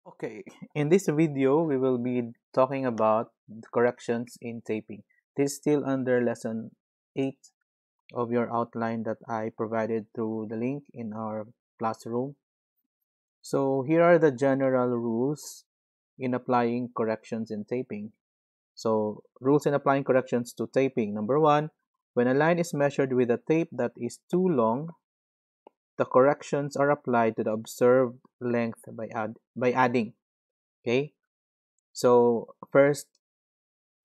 Okay, in this video, we will be talking about the corrections in taping. This is still under lesson 8 of your outline that I provided through the link in our classroom. So here are the general rules in applying corrections in taping. So rules in applying corrections to taping. Number 1, when a line is measured with a tape that is too long, the corrections are applied to the observed length by adding. Okay? So first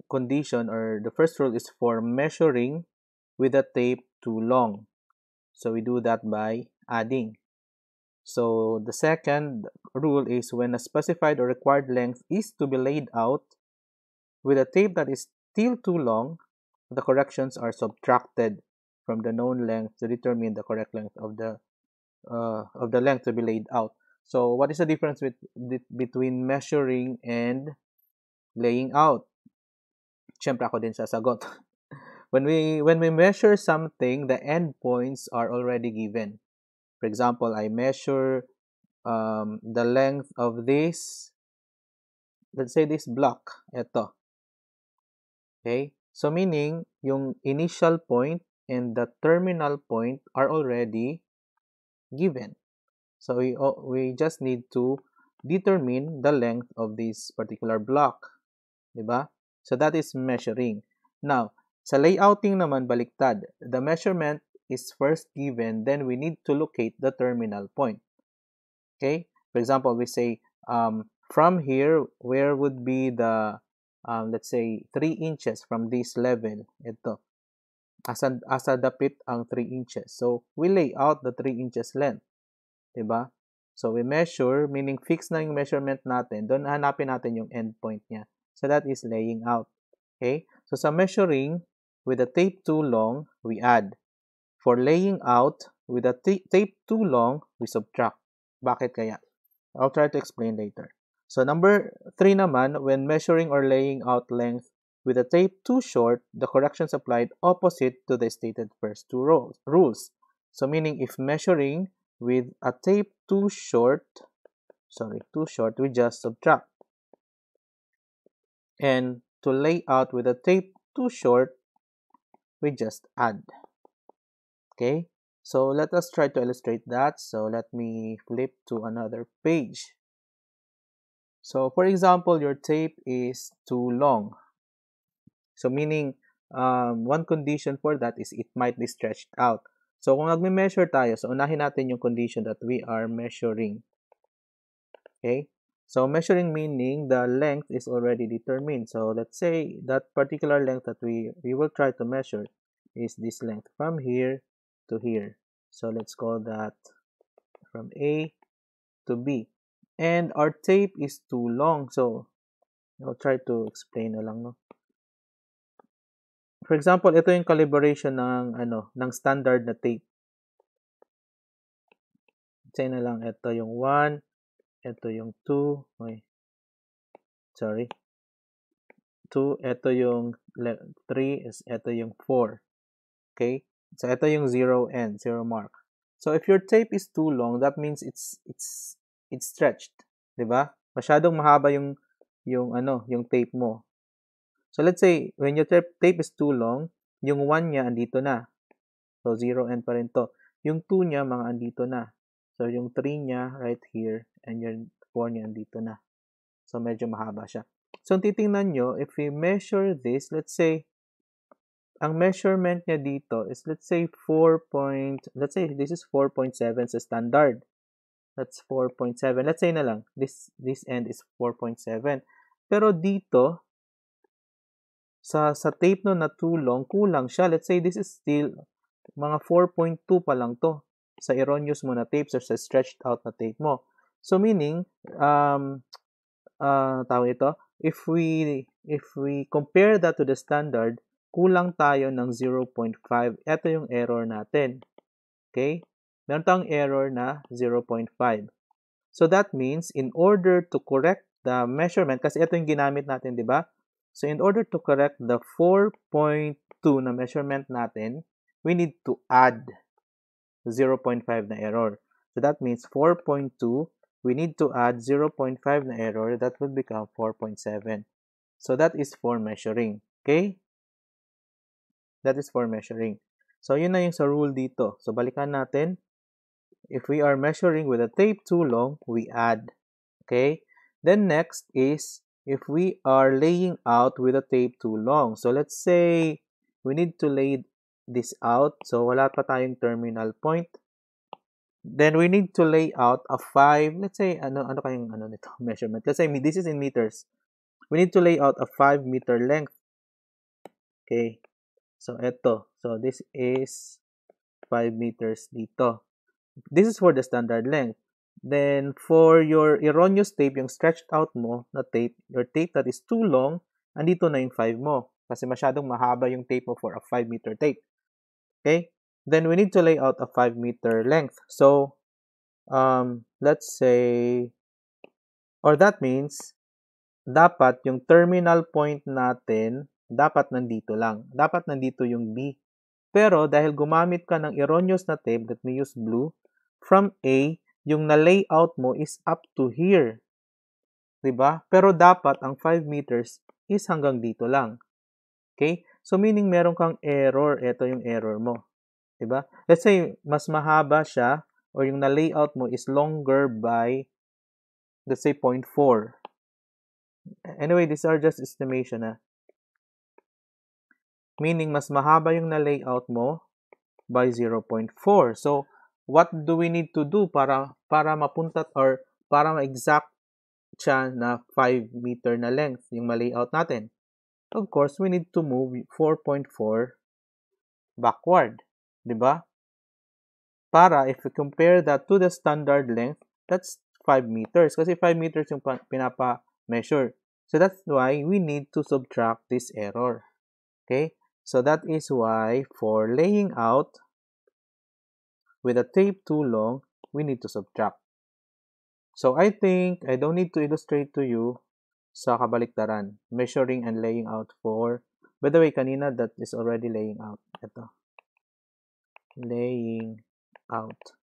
condition or the first rule is for measuring with a tape too long. So we do that by adding. So the second rule is when a specified or required length is to be laid out with a tape that is still too long, the corrections are subtracted from the known length to determine the correct length of the length to be laid out. So what is the difference between measuring and laying out? Siyempre ako din sasagot. When we measure something, the endpoints are already given. For example, I measure the length of this, let's say this block, ito. Okay? So meaning, yung initial point and the terminal point are already given. So we just need to determine the length of this particular block. Diba? So that is measuring. Now, sa layouting naman baliktad. The measurement is first given, then we need to locate the terminal point. Okay? For example, we say from here, where would be the let's say 3 inches from this level? Ito. Asa dapit ang 3 inches. So we lay out the 3 inches length. Diba? So we measure, meaning fix na yung measurement natin. Doon hanapin natin yung endpoint niya. So that is laying out. Okay? So sa measuring, with a tape too long, we add. For laying out, with a tape too long, we subtract. Bakit kaya? I'll try to explain later. So number 3 naman, when measuring or laying out length with a tape too short, the corrections applied opposite to the stated first two rules. So meaning if measuring with a tape too short, we just subtract. And to lay out with a tape too short, we just add. Okay? So let us try to illustrate that. So let me flip to another page. So for example, your tape is too long. So meaning, one condition for that is it might be stretched out. So kung nagme-measure tayo, so unahin natin yung condition that we are measuring. Okay? So measuring meaning the length is already determined. So let's say that particular length that we will try to measure is this length from here to here. So let's call that from A to B. And our tape is too long. So I'll try to explain na lang, no? For example, ito yung calibration ng standard na tape. Say na lang, ito yung 1, ito yung 2, okay. Sorry. 2, ito yung 3, ito yung 4. Okay? So ito yung 0 end, 0 mark. So if your tape is too long, that means it's stretched, 'di ba? Masyadong mahaba yung tape mo. So let's say when your tape is too long, yung 1 niya andito na. So 0 end pa rin to. Yung 2 niya mga andito na. So yung 3 niya right here and yung 4 niya andito na. So medyo mahaba siya. So titingnan nyo, if we measure this, let's say ang measurement niya dito is let's say let's say this is 4.7 sa standard. That's 4.7. Let's say na lang this end is 4.7. Pero dito sa tape no na too long, kulang siya. Let's say this is still mga 4.2 pa lang to sa erroneous mo na tapes or sa stretched out na tape mo. So meaning tawag ito, if we compare that to the standard, kulang tayo ng 0.5. Ito yung error natin. Okay? Meron tayong error na 0.5. So that means in order to correct the measurement, kasi ito yung ginamit natin, di ba? So in order to correct the 4.2 na measurement natin, we need to add 0.5 na error. So that means 4.2 we need to add 0.5 na error. That would become 4.7. So that is for measuring. Okay? That is for measuring. So yun na yung sa rule dito. So balikan natin. If we are measuring with a tape too long, we add. Okay? Then next is if we are laying out with a tape too long. So let's say we need to lay this out. So wala pa tayong terminal point. Then we need to lay out a 5, let's say, ano kayong nito, measurement. Let's say this is in meters. We need to lay out a 5 meter length. Okay. So ito. So this is 5 meters dito. This is for the standard length. Then for your erroneous tape, yung stretched out mo na tape, your tape that is too long, andito na yung 5 mo. Kasi masyadong mahaba yung tape mo for a 5 meter tape. Okay? Then we need to lay out a 5 meter length. So, let's say, or that means, dapat yung terminal point natin, dapat nandito lang. Dapat nandito yung B. Pero dahil gumamit ka ng erroneous na tape, let me use blue, from A, yung na-layout mo is up to here. Diba? Pero dapat ang 5 meters is hanggang dito lang. Okay? So meaning meron kang error. Ito yung error mo. Diba? Let's say, mas mahaba siya or yung na-layout mo is longer by, let's say, 0.4. Anyway, these are just estimation. Meaning, mas mahaba yung na-layout mo by 0.4. So, what do we need to do para mapunta or para ma-exact siya na 5 meter na length yung ma-layout natin? Of course, we need to move 4.4 backward. Diba? Para if we compare that to the standard length, that's 5 meters. Kasi 5 meters yung pinapa-measure. So that's why we need to subtract this error. Okay? So that is why for laying out with a tape too long, we need to subtract. So I think I don't need to illustrate to you sa kabaliktaran, measuring and laying out for, by the way, kanina that is already laying out. Ito. Laying out.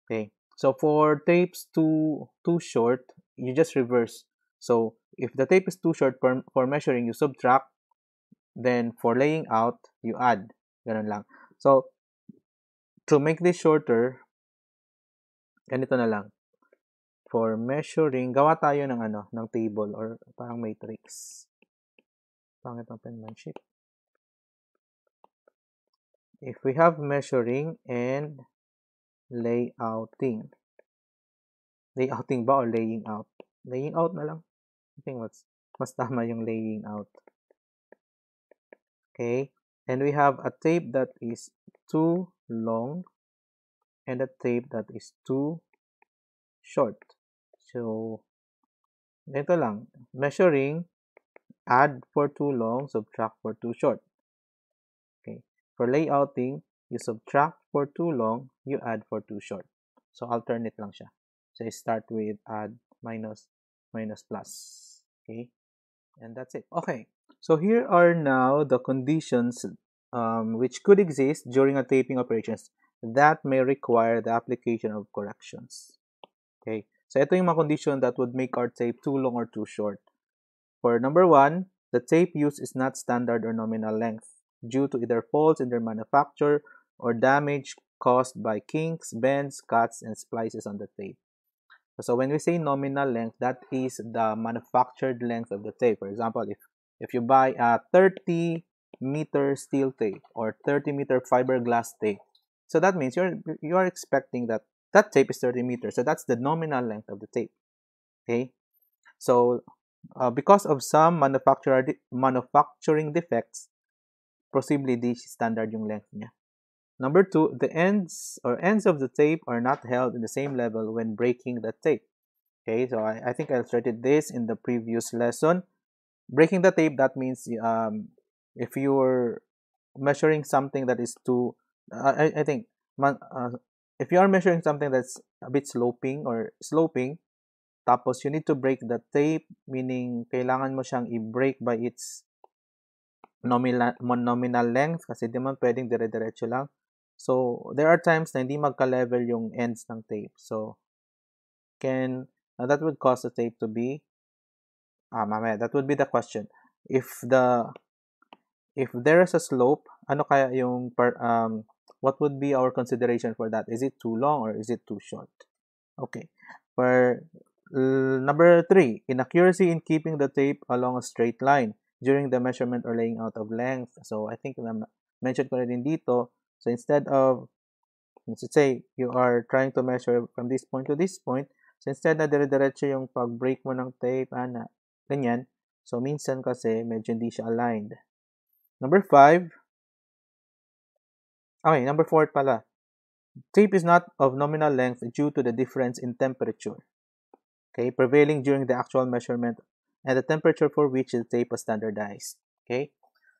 Okay. So for tapes too short, you just reverse. So if the tape is too short for measuring, you subtract. Then for laying out, you add. Ganun lang. So to make this shorter, ganito na lang. For measuring, gawa tayo ng ng table or parang matrix. Pangit ang penmanship. If we have measuring and layouting. Layouting ba or laying out? Laying out na lang. I think mas tama yung laying out. Okay. And we have a tape that is too long and a tape that is too short. So, ito lang. Measuring, add for too long, subtract for too short. Okay. For layouting, you subtract for too long, you add for too short. So, alternate lang siya. So, you start with add, minus, minus, plus. Okay. And that's it. Okay. So, here are now the conditions which could exist during a taping operations that may require the application of corrections. Okay. So, ito yung mga condition that would make our tape too long or too short. For number 1, the tape used is not standard or nominal length due to either faults in their manufacture or damage caused by kinks, bends, cuts, and splices on the tape. So when we say nominal length, that is the manufactured length of the tape. For example, if you buy a 30-meter steel tape or 30-meter fiberglass tape, so that means you are expecting that tape is 30 meters. So that's the nominal length of the tape. Okay. So because of some manufacturing defects, possibly this standard yung length niya. Number 2, the ends of the tape are not held in the same level when breaking the tape. Okay, so I think I illustrated this in the previous lesson. Breaking the tape, that means if you're measuring something that is too, I think, if you are measuring something that's a bit sloping, tapos you need to break the tape, meaning kailangan mo siyang i-break by its nominal length kasi di man pwedeng dire-diretso lang. So, there are times na hindi magka-level yung ends ng tape. So, can that would cause the tape to be mamaya, that would be the question. If there is a slope, ano kaya yung what would be our consideration for that? Is it too long or is it too short? Okay. For number 3, inaccuracy in keeping the tape along a straight line during the measurement or laying out of length. So I think mentioned ko na din dito. So instead of, let's say, you are trying to measure from this point to this point, so instead na dire-diretso yung pag-break mo ng tape, ganyan. So minsan kasi medyo hindi siya aligned. Number 5, okay, number 4 pala. Tape is not of nominal length due to the difference in temperature, okay, prevailing during the actual measurement and the temperature for which the tape was standardized. Okay,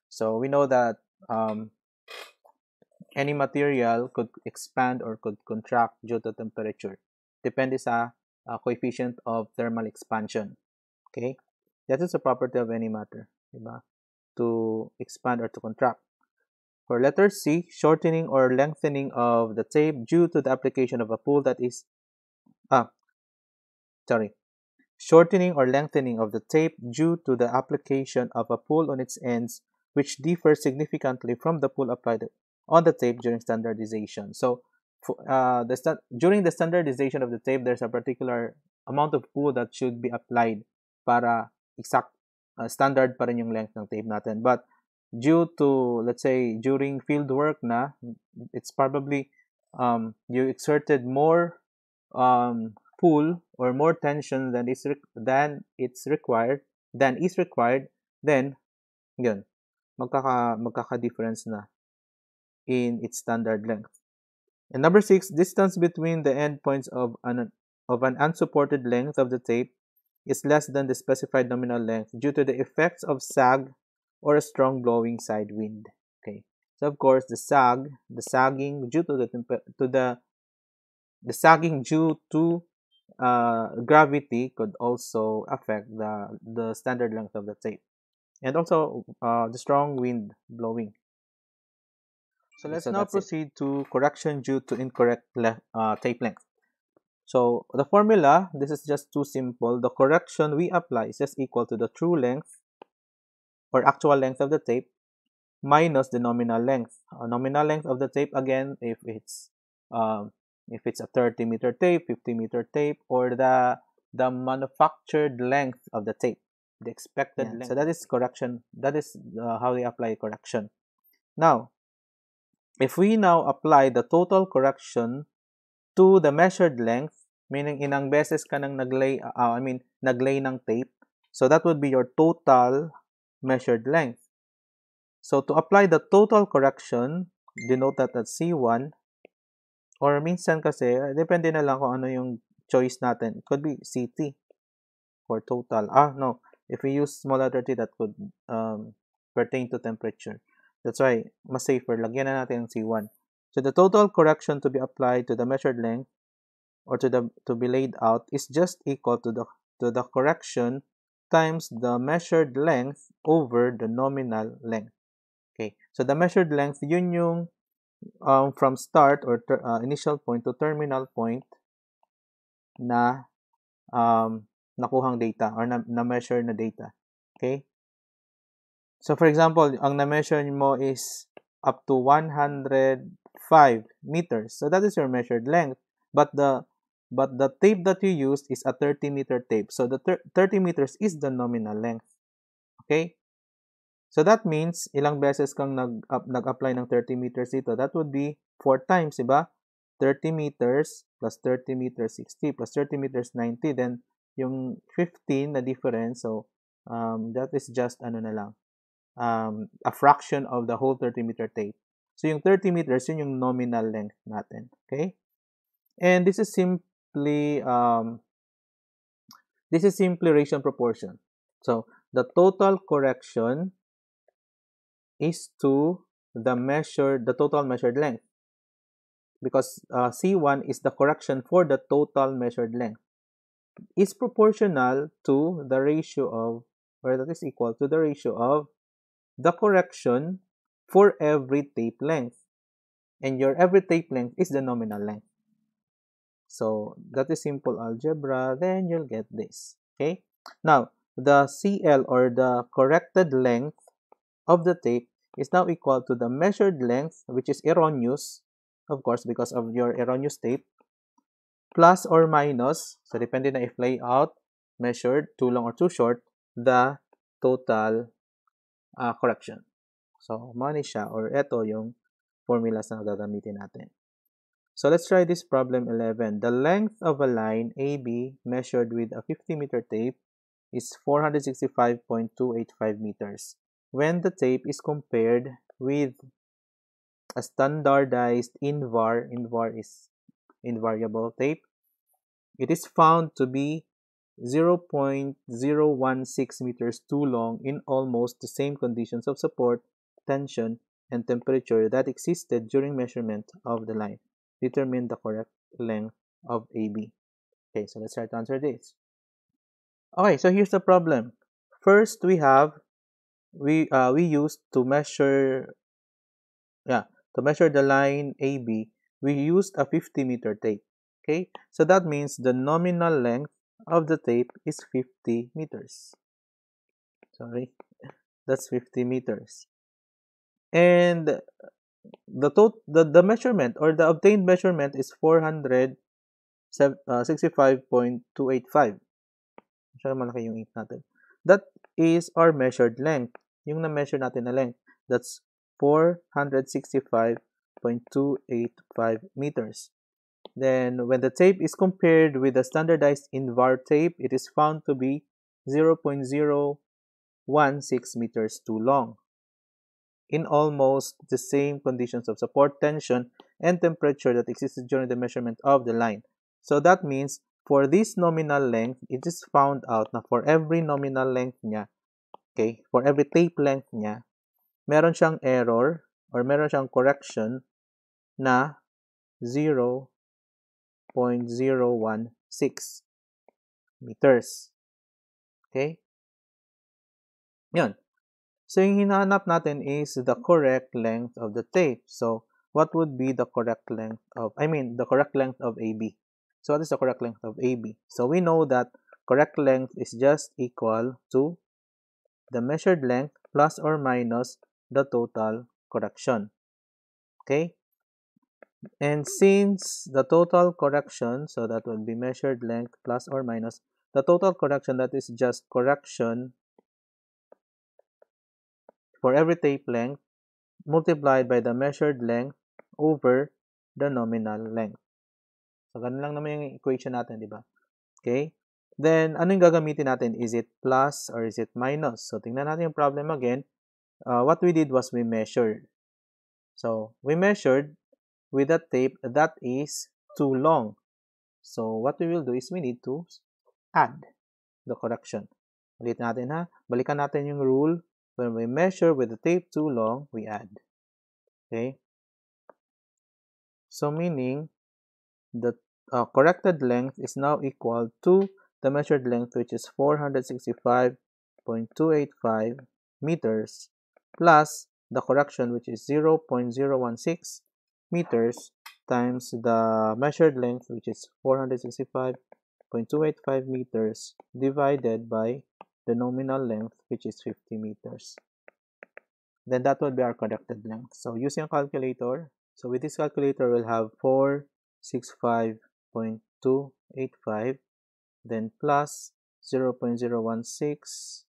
so we know that any material could expand or could contract due to temperature. Depende sa coefficient of thermal expansion. Okay, that is a property of any matter, diba? To expand or to contract. For letter C, shortening or lengthening of the tape due to the application of a pull that is, shortening or lengthening of the tape due to the application of a pull on its ends, which differs significantly from the pull applied on the tape during standardization. So, during the standardization of the tape, there's a particular amount of pull that should be applied para exact standard pa rin yung length ng tape natin. But due to, let's say, during field work na, it's probably you exerted more pull or more tension than is required, then yun, magkaka-difference na in its standard length. And number 6, distance between the endpoints of an unsupported length of the tape is less than the specified nominal length due to the effects of sag or a strong blowing side wind. Okay, so of course the sagging due to gravity could also affect the standard length of the tape, and also the strong wind blowing. So let's now proceed to correction due to incorrect tape length. So the formula, this is just too simple. The correction we apply is just equal to the true length or actual length of the tape minus the nominal length. Nominal length of the tape, again, if it's a 30-meter tape, 50-meter tape, or the manufactured length of the tape, the expected length. So that is correction. That is how we apply correction. Now, if we now apply the total correction to the measured length, meaning inang beses ka nang naglay ng tape, so that would be your total measured length. So to apply the total correction, denote that as C1, or minsan kasi, depende na lang kung ano yung choice natin. It could be CT for total. No. If we use small letter t, that could pertain to temperature. That's why, mas safer. Lagyan na natin yung C1. So the total correction to be applied to the measured length or to be laid out is just equal to the correction times the measured length over the nominal length. Okay. So the measured length, yun yung from start or initial point to terminal point na nakuhang data or na-measure na data. Okay? So for example, ang na-measure mo is up to 105 meters. So that is your measured length. But the tape that you used is a 30-meter tape. So the 30 meters is the nominal length. Okay? So that means ilang beses kang nag-apply ng 30 meters dito. That would be 4 times, diba? 30 meters plus 30 meters 60 plus 30 meters 90, then yung 15 na difference, so that is just a fraction of the whole 30 meter tape. So yung 30 meters, yun yung nominal length natin. Okay? And this is simply ratio and proportion. So the total correction is to the total measured length, because C1 is the correction for the total measured length, is proportional to the ratio of, or that is equal to the ratio of the correction for every tape length, and your every tape length is the nominal length. So that is simple algebra, then you'll get this. Okay. Now, the CL, or the corrected length of the tape, is now equal to the measured length, which is erroneous, of course, because of your erroneous tape, plus or minus, so depende na if layout, measured, too long or too short, the total correction. So, money siya, or eto yung formulas na gagamitin natin. So, let's try this problem 11. The length of a line AB measured with a 50-meter tape is 465.285 meters. When the tape is compared with a standardized invar is invariable tape, it is found to be 0.016 meters too long in almost the same conditions of support, tension, and temperature that existed during measurement of the line. Determine the correct length of AB. Okay, so let's try to answer this. Okay, so here's the problem. First, we used to measure the line AB. We used a 50-meter tape. Okay, so that means the nominal length of the tape is 50 meters. Sorry, that's 50 meters. And the measurement, or the obtained measurement, is 465.285. Masyadong malaki yung 8 natin. That is our measured length. Yung na-measure natin na length, that's 465.285 meters. Then, when the tape is compared with the standardized invar tape, it is found to be 0.016 meters too long in almost the same conditions of support, tension, and temperature that existed during the measurement of the line. So that means, for this nominal length, it is found out na for every nominal length niya, okay, for every tape length niya, meron siyang error, or meron siyang correction na 0.016 meters. Okay? Yun. So, yung hinahanap natin is the correct length of the tape. So, what would be the correct length of, the correct length of AB? So, what is the correct length of AB? So, we know that correct length is just equal to the measured length plus or minus the total correction. Okay? And since the total correction, so that would be measured length plus or minus the total correction, that is just correction for every tape length multiplied by the measured length over the nominal length. So, ganun lang naman yung equation natin, di ba? Okay? Then, ano yung gagamitin natin? Is it plus or is it minus? So, tingnan natin yung problem again. What we did was we measured. So, we measured with a tape that is too long. So, what we will do is we need to add the correction. Ulit natin ha. Balikan natin yung rule. When we measure with the tape too long, we add. Okay? So, meaning, the corrected length is now equal to the measured length, which is 465.285 meters, plus the correction, which is 0.016 meters, times the measured length, which is 465.285 meters, divided by the nominal length, which is 50 meters. Then that would be our corrected length. So, using a calculator, so with this calculator, we'll have 465.285, then plus 0.016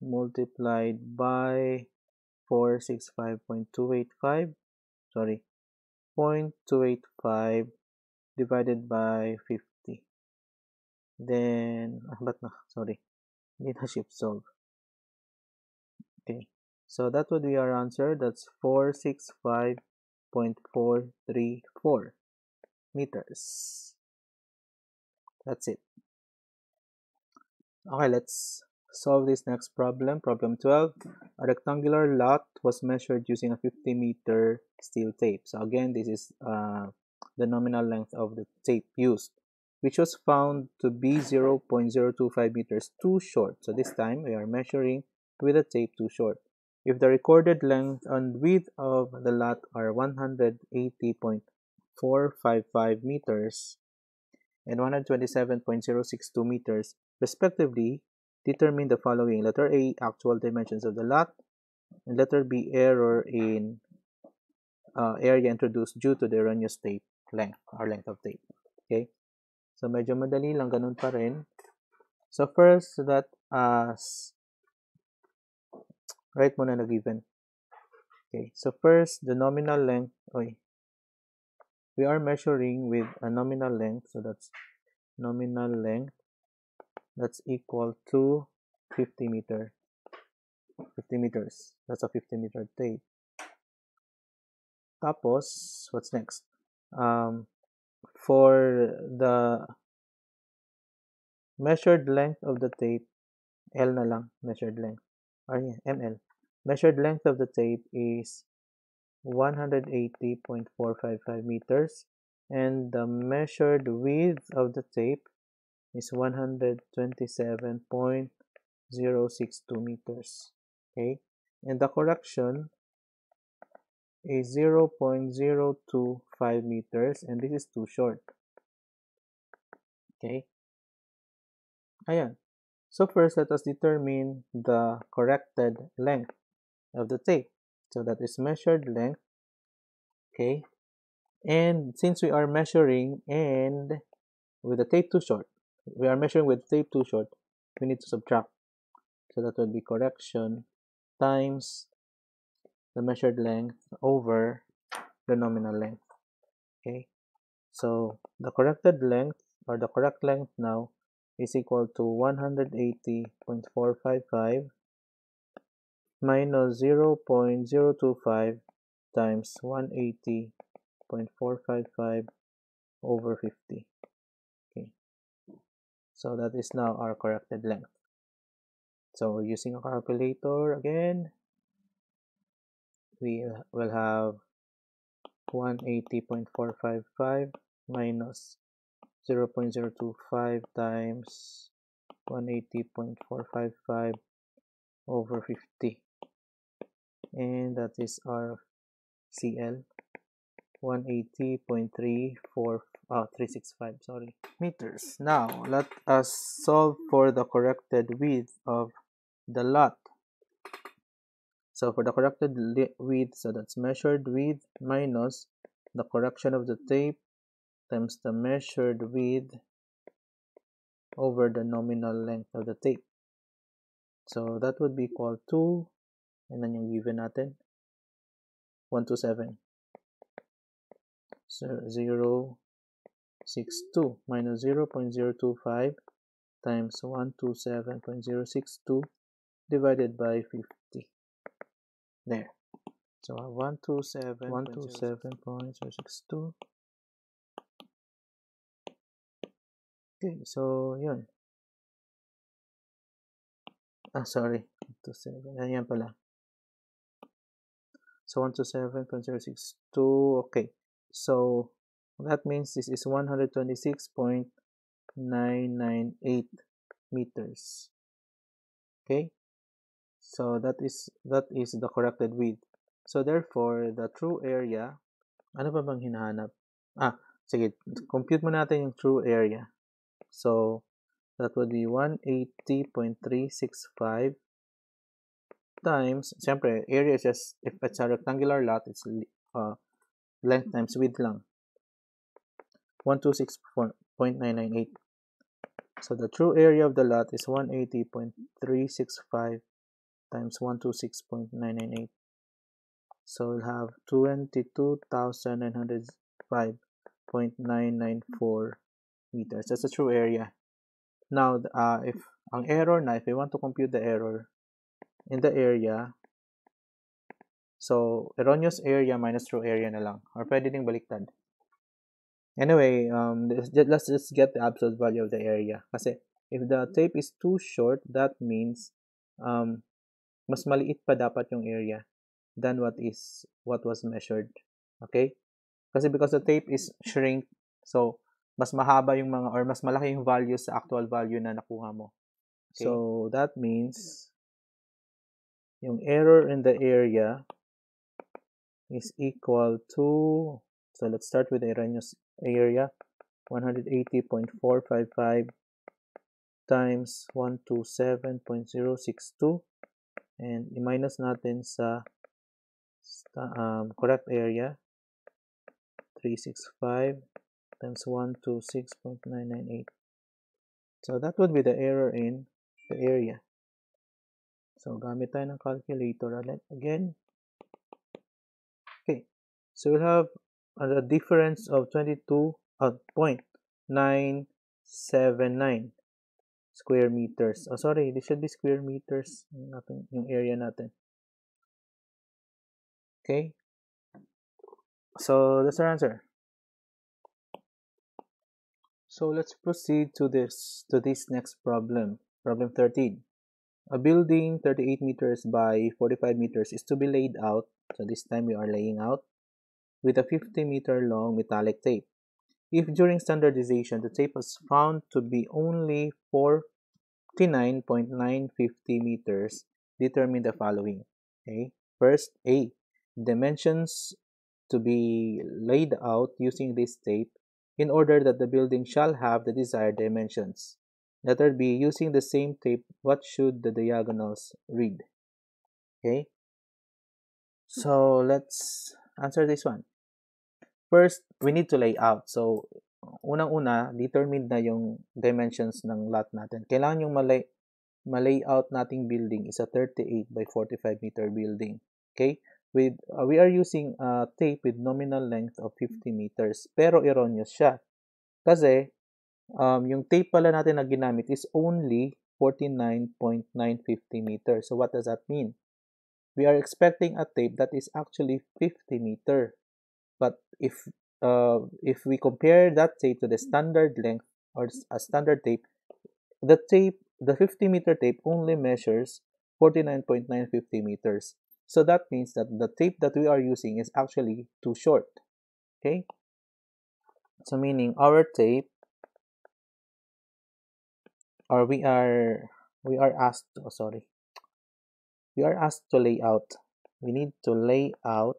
multiplied by 465.285, sorry, 0.285 divided by 50. Then, sorry, hindi na shift solve. Okay, so that would be our answer. That's 465.434 meters. That's it. Okay, let's solve this next problem. Problem 12. A rectangular lot was measured using a 50-meter steel tape. So again, this is the nominal length of the tape used, which was found to be 0.025 meters too short. So this time, we are measuring with a tape too short. If the recorded length and width of the lot are 180.455 meters, and 127.062 meters, respectively, determine the following. Letter A, actual dimensions of the lot, and letter B, error in area introduced due to the erroneous tape length or length of tape. Okay? So, medyo madali lang, ganun pa rin. So, first, that as write muna na given. Okay, so first, the nominal length, we are measuring with a nominal length, so that's nominal length, that's equal to 50 meters. That's a 50-meter tape. Tapos, what's next? For the measured length of the tape, L na lang, measured length, or yeah, ML. Measured length of the tape is 180.455 meters, and the measured width of the tape is 127.062 meters. Okay, and the correction is 0.025 meters, and this is too short. Okay, ayan. So first, let us determine the corrected length of the tape. So that is measured length. Okay, and since we are measuring and with the tape too short, we are measuring with tape too short, we need to subtract. So that would be correction times the measured length over the nominal length. Okay, so the corrected length, or the correct length now, is equal to 180.455 minus 0.025 times 180.455 over 50. Okay, so that is now our corrected length. So using a calculator again, we will have 180.455 minus 0.025 times 180.455 over 50, and that is our CL, 180.365 meters. Now let us solve for the corrected width of the lot. So for the corrected width, so that's measured width minus the correction of the tape times the measured width over the nominal length of the tape. So that would be equal to, and then yung given natin, 127. So 0.062 minus 0.025 times 127.062 divided by 50. There. So 127.062. Okay, so yun. Sorry. 127. Yan pala. So 127.062. Okay. So that means this is 126.998 meters. Okay? So that is the corrected width. So therefore, the true area, ano pa bang hinahanap? Sige, compute mo natin yung true area. So that would be 180.365 times, siyempre, area is just, if it's a rectangular lot, it's length times width lang. 126.998. So the true area of the lot is 180.365 times 126.998. So we'll have 22,905.994 meters. That's the true area. Now, if ang error na, if we want to compute the error in the area, so erroneous area minus true area na lang, or pwede ding baliktad. Anyway, let's just get the absolute value of the area. Kasi if the tape is too short, that means mas maliit pa dapat yung area than what was measured. Okay? Kasi because the tape is shrink, so mas mahaba yung mga, or mas malaki yung value sa actual value na nakuha mo. Okay? So that means yung error in the area is equal to, so let's start with the erroneous area. 180.455 times 127.062, and i-minus natin sa correct area, 365 times 126.998. So that would be the error in the area. So gamit tayo ng calculator again. Okay, so we'll have a difference of 22.979 square meters. Oh, sorry, this should be square meters yung area natin. Okay, so that's our answer. So let's proceed to this next problem. Problem 13. A building 38 meters by 45 meters is to be laid out. So this time we are laying out with a 50-meter long metallic tape. If during standardization the tape was found to be only 49.950 meters, determine the following. Okay. First, A. Dimensions to be laid out using this tape in order that the building shall have the desired dimensions. Letter B. Using the same tape, what should the diagonals read? Okay. So let's answer this one. First, we need to lay out. So, unang-una, determine na yung dimensions ng lot natin. Kailangan yung ma-layout nating building is a 38 by 45 meter building. Okay? We are using tape with nominal length of 50 meters. Pero erroneous siya. Kasi, yung tape pala natin na ginamit is only 49.950 meters. So, what does that mean? We are expecting a tape that is actually 50 meter. But if we compare that tape to the standard length or a standard tape, the 50-meter tape only measures 49.950 meters. So that means that the tape that we are using is actually too short. Okay? So meaning our tape, or we are asked to lay out. We need to lay out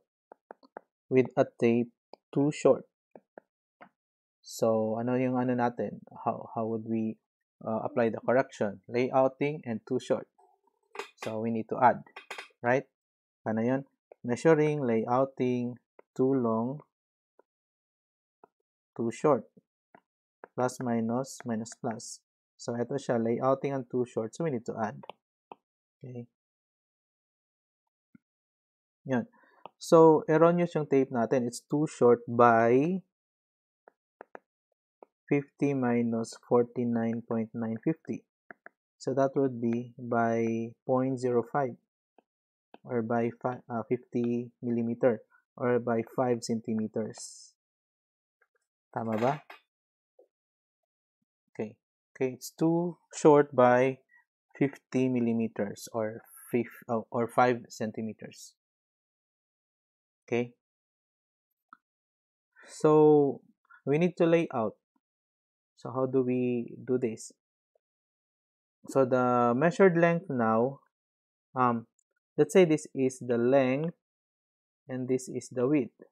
with a tape too short. So, ano yung ano natin? How would we apply the correction? Layouting and too short. So, we need to add, right? Ano yun? Measuring, layouting, too long, too short. Plus, minus, minus, plus. So, ito siya, layouting and too short. So, we need to add. Okay? Yan. So, erroneous yung tape natin. It's too short by 50 minus 49.950. So that would be by 0.05 or by 50 millimeter or by 5 centimeters. Tama ba? Okay. Okay, it's too short by 50 millimeters or 5 centimeters. Okay. So we need to lay out. So how do we do this? So the measured length now, let's say this is the length and this is the width.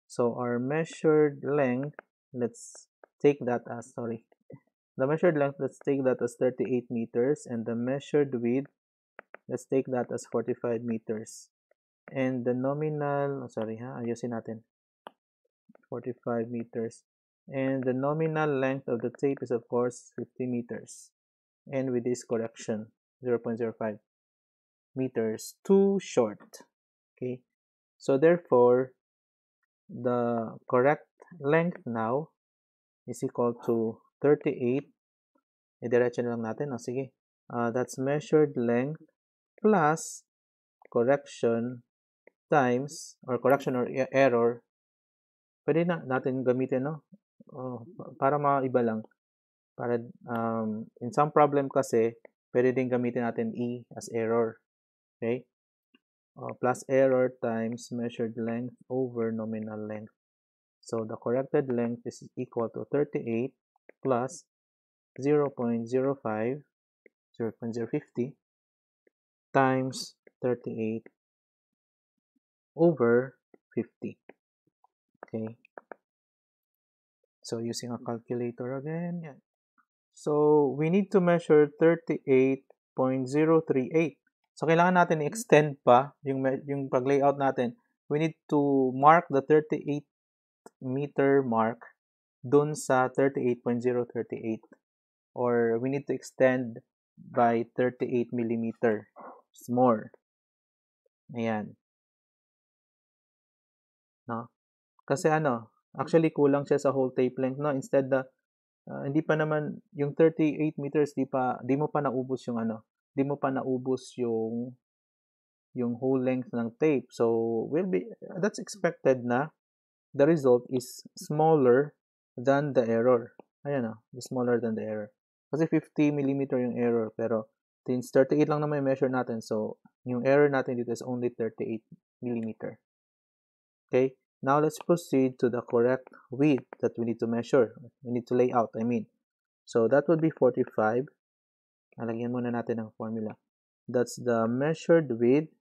So our measured length, let's take that as, the measured length, let's take that as 38 meters, and the measured width, let's take that as 45 meters. And the nominal, ayusin natin, 45 meters. And the nominal length of the tape is, of course, 50 meters. And with this correction, 0.05 meters, too short. Okay, so therefore, the correct length now is equal to 38. I-diretso na lang natin. Sige. That's measured length plus correction times, or correction or error. Pwede na natin gamitin, no? Para maiba lang. Para, in some problem kasi, pwede din gamitin natin E as error. Okay? Plus error times measured length over nominal length. So the corrected length is equal to 38 plus 0.05, 0.050 times 38 over 50. Okay. So using a calculator again, yan. So we need to measure 38.038. So kailangan natin i-extend pa yung pag-layout natin. We need to mark the 38 meter mark dun sa 38.038, or we need to extend by 38 millimeter more. Ayan. No? Kasi actually kulang siya sa whole tape length, no? Instead hindi pa naman yung 38 meters, di mo pa naubos yung whole length ng tape. So that's expected na the result is smaller than the error. Ayan smaller than the error. Kasi 50 millimeter yung error, pero since 38 lang naman yung measure natin, so yung error natin dito is only 38 millimeter. Okay, now let's proceed to the correct width that we need to measure. We need to lay out, I mean. So that would be 45. Alagyan muna natin ang formula. That's the measured width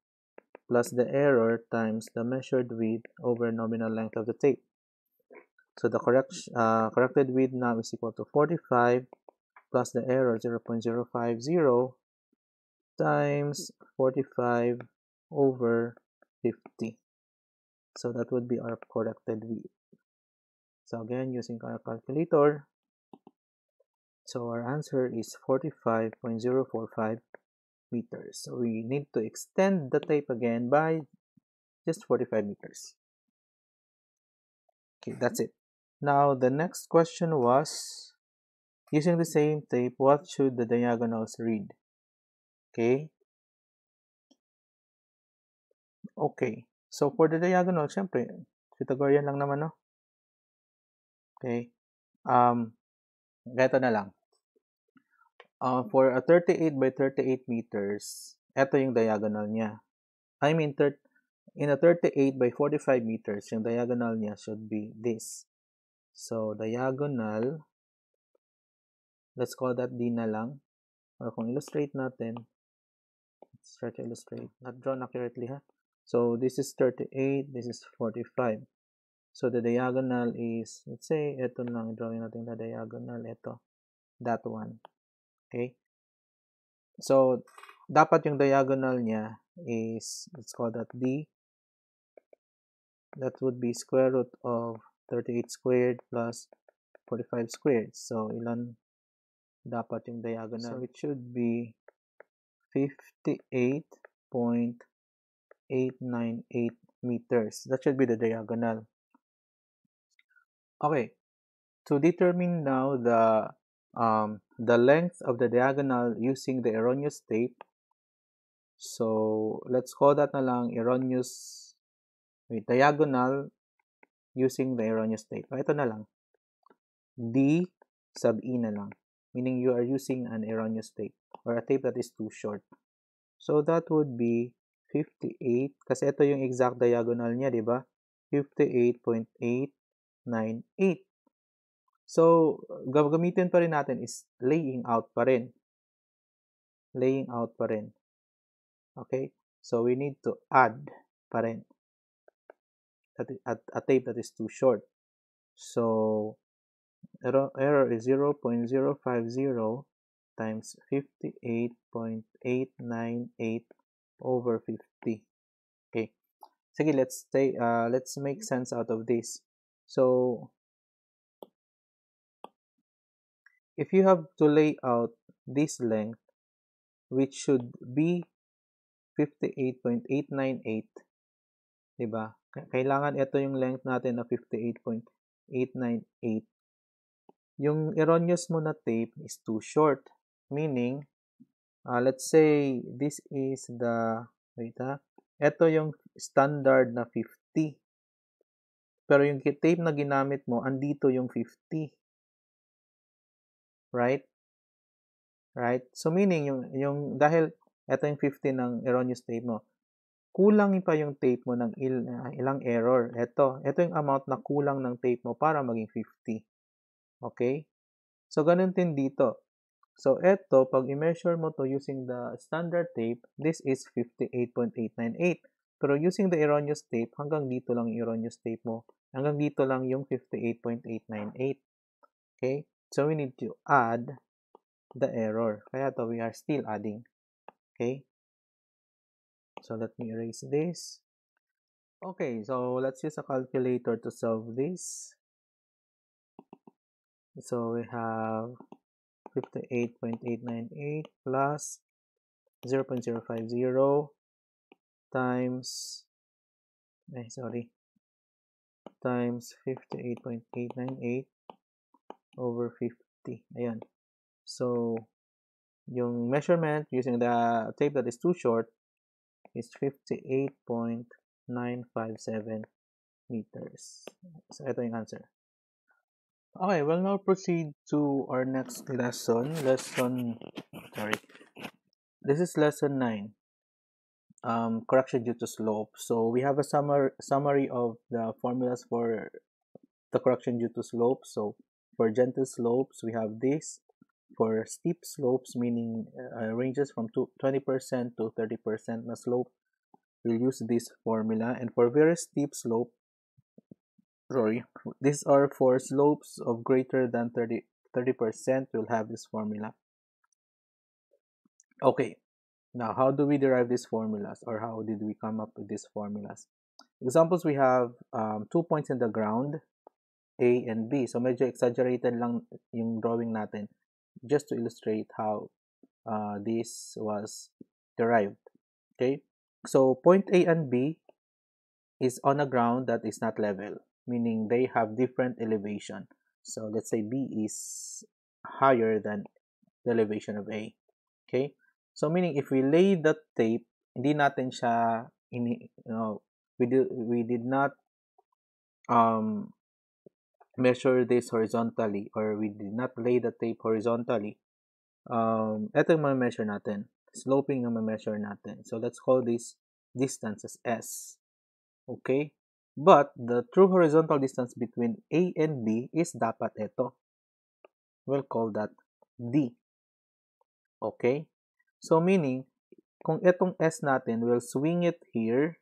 plus the error times the measured width over nominal length of the tape. So the corrected width now is equal to 45 plus the error 0.050 times 45 over 50. So that would be our corrected width. So again, using our calculator, so our answer is 45.045 meters. So we need to extend the tape again by just 45 meters. Okay, that's it. Now the next question was, using the same tape, what should the diagonals read? Okay. Okay. So for the diagonal, syempre, Pythagorean lang naman, no? Okay. Ganito na lang. For a 38 by 38 meters, ito yung diagonal niya. I mean, in a 38 by 45 meters, yung diagonal niya should be this. So, diagonal, let's call that D na lang. Or kung illustrate natin, let's try to illustrate. Not drawn accurately, ha? So, this is 38, this is 45. So, the diagonal is, let's say, ito lang, drawing natin na diagonal, ito, that one. Okay? So, dapat yung diagonal niya is, let's call that D. That would be square root of 38 squared plus 45 squared. So, ilan dapat yung diagonal? So, it should be 58.898 meters. That should be the diagonal. Okay. To determine now the length of the diagonal using the erroneous tape, so let's call that na lang erroneous, diagonal using the erroneous tape. Ito na lang. D sub E na lang. Meaning you are using an erroneous tape or a tape that is too short. So that would be 58, kasi ito yung exact diagonal niya, di ba? 58.898. So, gagamitin pa rin natin is laying out pa rin. Laying out pa rin. Okay? So, we need to add pa rin a tape that is too short. So, error is 0.050 times 58.898 over 50. Okay. Sige, let's make sense out of this. So, if you have to lay out this length, which should be 58.898, diba? Kailangan ito yung length natin na 58.898. Yung erroneous mo na tape is too short. Meaning, let's say this is the, ito yung standard na 50. Pero yung tape na ginamit mo, andito yung 50. Right? Right? So meaning, yung dahil ito yung 50 ng erroneous tape mo, kulang pa yung tape mo ng ilang error. Ito yung amount na kulang ng tape mo para maging 50. Okay? So, ganun din dito. So, ito, pag i-measure mo to using the standard tape, this is 58.898. Pero using the erroneous tape, hanggang dito lang yung erroneous tape mo. Hanggang dito lang yung 58.898. Okay? So we need to add the error. Kaya to we are still adding. Okay? So let me erase this. Okay, so let's use a calculator to solve this. So we have 58.898 plus 0.050 times, times 58.898 over 50. Ayan. So, yung measurement using the tape that is too short is 58.957 meters. So, ito yung answer. Okay, we'll now proceed to our next lesson. This is lesson 9. Correction due to slope. So we have a summary of the formulas for the correction due to slope. So for gentle slopes, we have this. For steep slopes, meaning ranges from 20% to 30% na slope, we'll use this formula. And for very steep slope, these are for slopes of greater than 30%, we'll have this formula. Okay, now how do we derive these formulas, or how did we come up with these formulas? Examples, we have 2 points in the ground, A and B. So medyo exaggerated lang yung drawing natin just to illustrate how this was derived. Okay, so point A and B is on a ground that is not level, meaning they have different elevation. So let's say B is higher than the elevation of A. Okay, so meaning if we lay the tape, hindi natin siya we did not measure this horizontally, or we did not lay the tape horizontally. Ito yung ma-measure natin. Sloping yung ma-measure natin. So let's call this distance as S. Okay? But the true horizontal distance between A and B is dapat ito. We'll call that D. Okay? So meaning, kung itong S natin, we'll swing it here.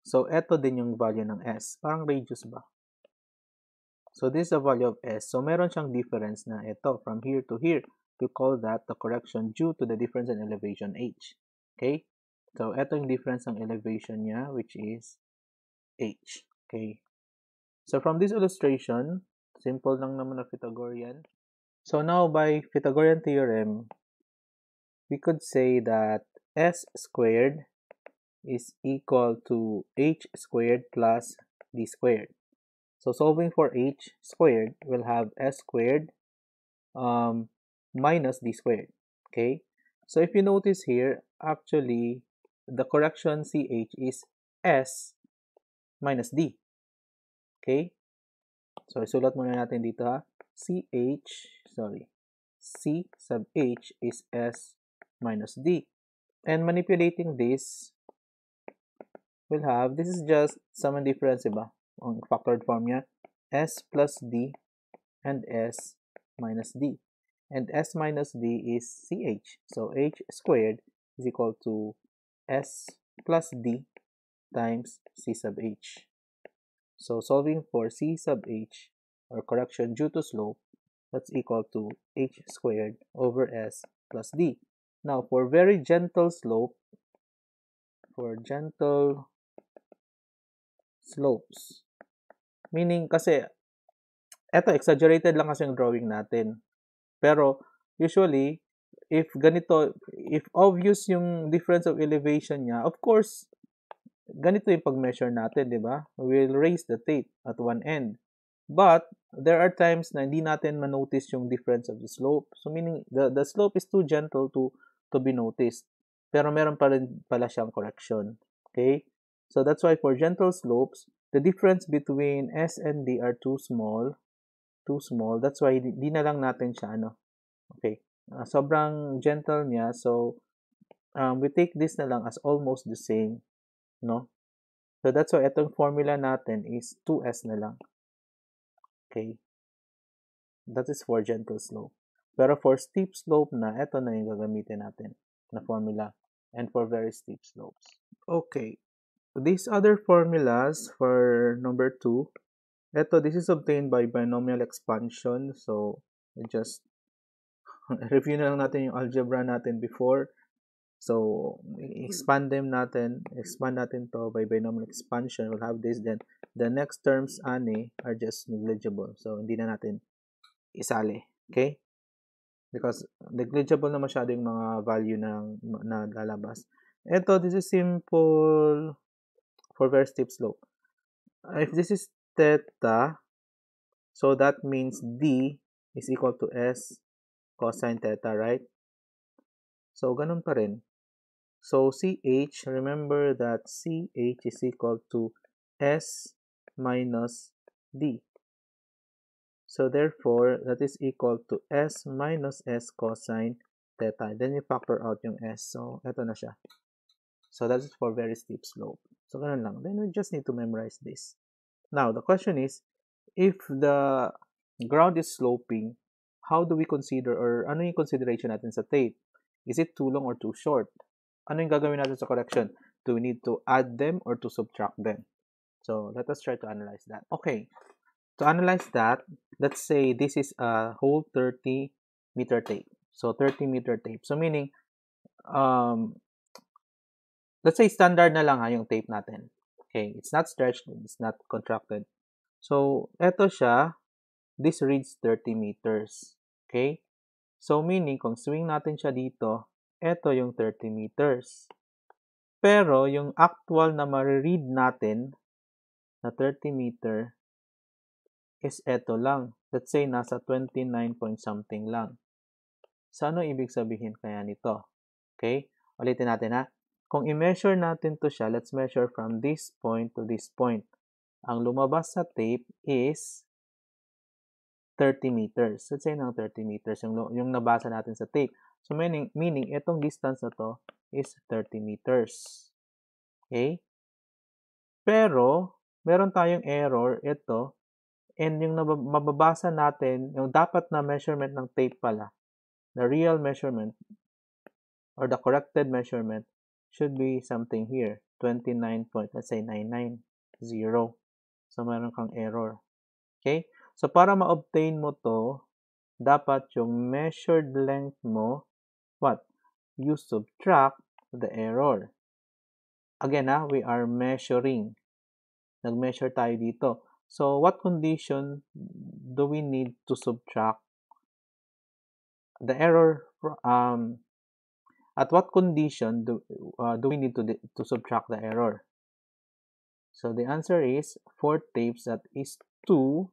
So ito din yung value ng S. Parang radius ba? So this is the value of S. So meron siyang difference na ito from here to here. We call that the correction due to the difference in elevation H. Okay? So ito yung difference ng elevation niya, which is H. Okay? So from this illustration, simple lang naman na Pythagorean. So now by Pythagorean theorem, we could say that S squared is equal to H squared plus D squared. So solving for H squared, we'll have S squared minus D squared. Okay? So if you notice here, actually, the correction CH is S minus D. Okay? So isulat muna natin dito ha. C sub H is S minus D. And manipulating this, we'll have, this is just sum and difference, diba? Ang factored form niya, S plus D and S minus D. And S minus D is CH. So H squared is equal to S plus D times C sub H. So solving for C sub H, or correction due to slope, that's equal to H squared over S plus D. Now for very gentle slope, slopes, meaning kasi eto exaggerated lang kasi yung drawing natin. Pero usually if obvious yung difference of elevation niya, of course ganito yung pag-measure natin, di ba? We'll raise the tape at one end. But there are times na hindi natin ma-notice yung difference of the slope. So meaning the slope is too gentle to be noticed. Pero meron pa rin pala siyang correction. Okay? So that's why for gentle slopes, the difference between S and D are too small. That's why di na lang natin siya Okay. Sobrang gentle niya. So we take this na lang as almost the same, no? So that's why itong formula natin is 2S na lang. Okay? That is for gentle slope. Pero for steep slope na, ito na yung gagamitin natin na formula. And for very steep slopes. Okay. These other formulas for number 2, This is obtained by binomial expansion. So, just review na lang natin yung algebra natin before. So, expand natin to by binomial expansion. We'll have this, then the next terms, are just negligible. So, hindi na natin isali. Okay? Because negligible na masyado yung mga value na lalabas. This is simple for very steep slope. If this is theta, so that means D is equal to S cosine theta, right? So, ganun pa rin. So, CH, remember that CH is equal to S minus D. So, therefore, that is equal to S minus S cosine theta. Then, you factor out yung S. So, eto na siya. So, that is for very steep slope. So, ganun lang. Then, we just need to memorize this. Now, the question is, if the ground is sloping, how do we consider, or ano yung consideration natin sa tape? Is it too long or too short? Ano yung gagawin natin sa correction? Do we need to add them or to subtract them? So, let us try to analyze that. Okay, to analyze that, let's say this is a whole 30-meter tape. So, 30-meter tape. So, meaning, let's say standard na lang yung tape natin. Okay, it's not stretched, it's not contracted. So, eto siya, this reads 30 meters. Okay? So, meaning, kung swing natin siya dito, eto yung 30 meters. Pero, yung actual na ma-read natin na 30 meter is eto lang. Let's say, nasa 29 point something lang. So, ano ibig sabihin kaya nito? Okay? Ulitin natin ha. Kung i-measure natin to siya, let's measure from this point to this point. Ang lumabas sa tape is 30 meters. Let's say ng 30 meters yung nabasa natin sa tape. So, meaning itong distance na to is 30 meters. Okay? Pero, meron tayong error ito, and yung mababasa natin, yung dapat na measurement ng tape pala, the real measurement or the corrected measurement should be something here, 29.990. So, meron kang error. Okay? So, para ma-obtain mo to, dapat yung measured length mo, what? You subtract the error. Again, we are measuring. Nag-measure tayo dito. So, what condition do we need to subtract the error? At what condition do we need to subtract the error? So, the answer is for tapes that is too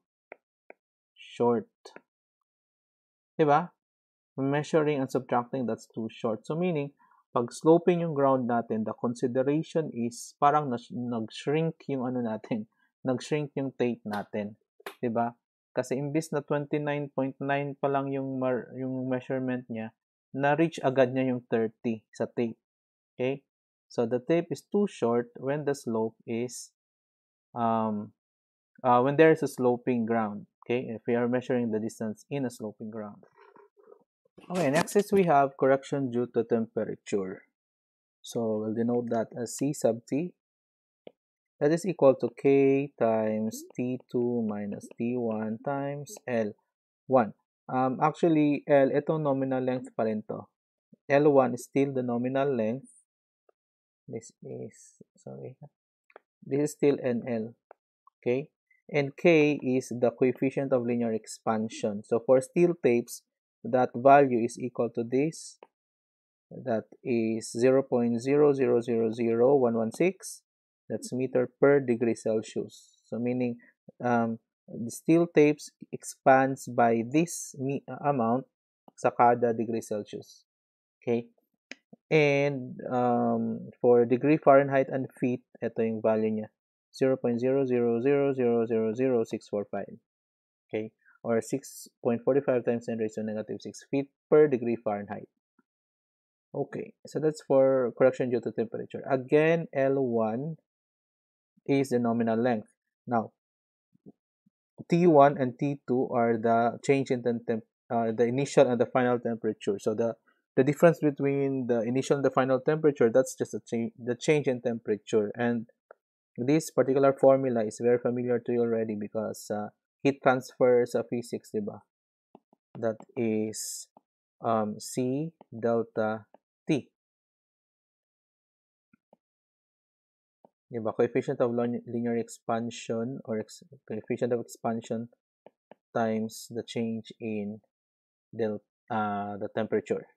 short. Diba? Measuring and subtracting, that's too short. So, meaning, pag sloping yung ground natin, the consideration is parang nag-shrink yung natin. Nag-shrink yung tape natin. Diba? Kasi imbis na 29.9 pa lang yung measurement niya, na-reach agad niya yung 30 sa tape. Okay? So, the tape is too short when the slope is, when there is a sloping ground. Okay? If we are measuring the distance in a sloping ground. Okay, next is we have correction due to temperature. So, we'll denote that as C sub T. That is equal to K times T2 minus T1 times L1. Actually, itong nominal length pa rin to. L1 is still the nominal length. This is still NL. Okay? And K is the coefficient of linear expansion. So, for steel tapes, that value is equal to this. That is 0.0000116. That's meter per degree Celsius. So, meaning, the steel tapes expands by this amount sa kada degree Celsius. Okay? And for degree Fahrenheit and feet, ito yung value niya. 0.000000645. Okay? Or 6.45 times 10 raised to negative 6 feet per degree Fahrenheit. Okay, so that's for correction due to temperature. Again, L1 is the nominal length. Now, T1 and T2 are the change in the initial and the final temperature. So the difference between the initial and the final temperature, that's just the change in temperature. And This particular formula is very familiar to you already because heat transfer sa physics, diba? That is C delta T. Diba? Coefficient of linear expansion or coefficient of expansion times the change in the temperature.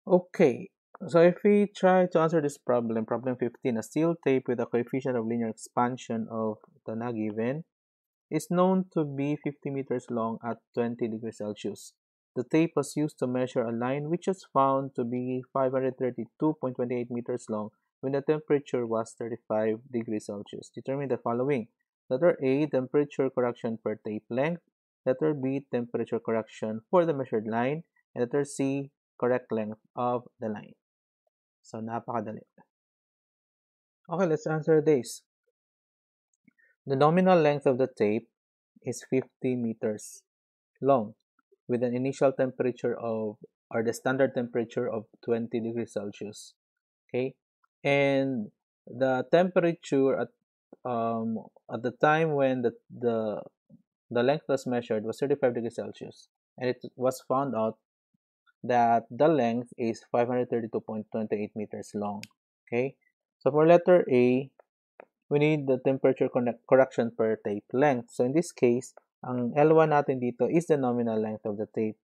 Okay, so if we try to answer this problem, problem 15, a steel tape with a coefficient of linear expansion of the na given is known to be 50 meters long at 20 degrees Celsius. The tape was used to measure a line which was found to be 532.28 meters long when the temperature was 35 degrees Celsius. Determine the following. Letter A, temperature correction per tape length. Letter B, temperature correction for the measured line. And letter C, correct length of the line. So, napakadali. Okay, let's answer this. The nominal length of the tape is 50 meters long with an initial temperature of, or the standard temperature of 20 degrees Celsius. Okay, and the temperature at the time when the length was measured was 35 degrees Celsius, and it was found out that the length is 532.28 meters long. Okay, so for letter A, we need the temperature correction per tape length. So in this case, ang L1 natin dito is the nominal length of the tape.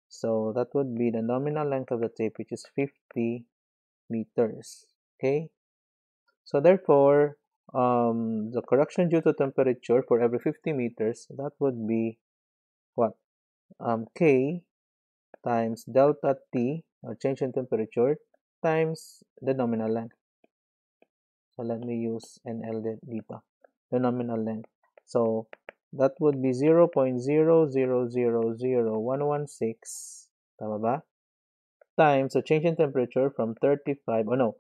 So that would be the nominal length of the tape, which is 50 meters. Okay, so therefore, the correction due to temperature for every 50 meters, that would be what? K times delta T, or change in temperature, times the nominal length. So let me use NL dito, the nominal length. So that would be 0.0000116, tama ba? Times the change in temperature from 35, oh no,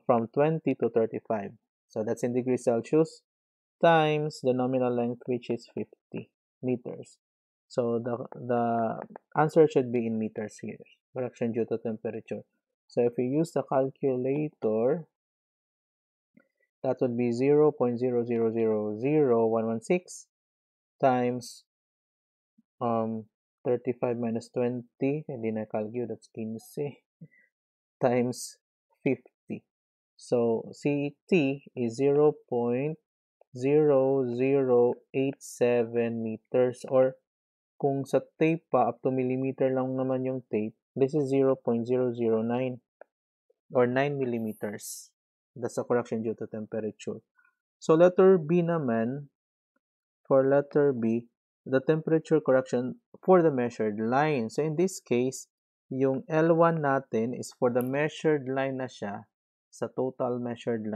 from 20 to 35. So that's in degrees Celsius times the nominal length, which is 50 meters. So the answer should be in meters here, correction due to temperature. So if we use the calculator, that would be 0.0000116 times 35 minus 20, hindi na calculate, that's 15, times 50. So CT is 0.0087 meters, or kung sa tape pa, up to millimeter lang naman yung tape, this is 0.009 or 9 millimeters. That's the correction due to temperature. So letter B naman, for letter B, the temperature correction for the measured line. So in this case, yung L1 natin is for the measured line na siya, sa total measured